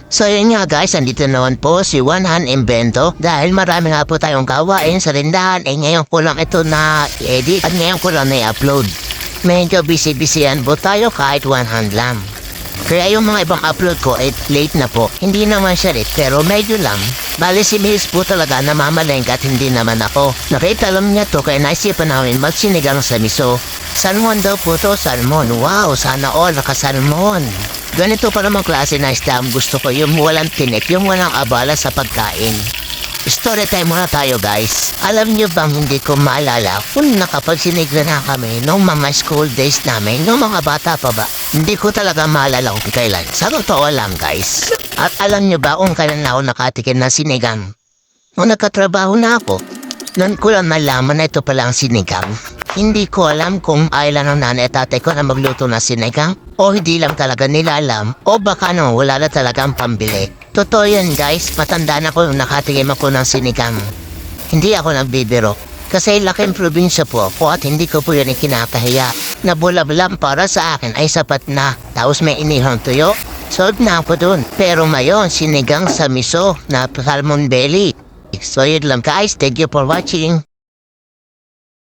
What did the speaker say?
So yun nga guys, andito naman po si Juan Invento dahil marami nga po tayong gawain sa tindahan ngayon ko lang ito na edit at ngayon ko lang na i-upload. Medyo busy-busyan po tayo kahit one hand lang. Kaya yung mga ibang upload ko late na po. Hindi naman siya late pero medyo lang. Bali si Miss po talaga namamalengke at hindi naman ako. Nakita lang niya to kaya naisipan namin magsinigang sa miso. Salmon daw po to, salmon. Wow, sana all nakasalmon. Ganito pa namang klase na isda ang gusto ko, yung walang tinik, yung walang abala sa pagkain. Story time muna tayo guys. Alam niyo bang hindi ko maalala kung nakapagsinigla na kami noong mga school days namin, noong mga bata pa ba? Hindi ko talaga maalala kung kailan. Sa totoo lang guys. At alam niyo ba kung kailan ako nakatikin ng sinigang? Nung nagkatrabaho na ako, noon ko lang nalaman na ito pala ang sinigang. Hindi ko alam kung ailan ng nanay at tatay ko na magluto ng sinigang o hindi lang talaga nila alam o baka wala na talagang pambili. Totoo yan guys, matanda na ko nung nakatikim ako ng sinigang. Hindi ako nagbibiro kasi laking probinsya po ako at hindi ko po yan ikinakahiya. Nabulablam para sa akin ay sapat na. Tapos may inihang tuyo, sold na ako dun. Pero mayon, sinigang sa miso na salmon belly. So yun lang guys, thank you for watching.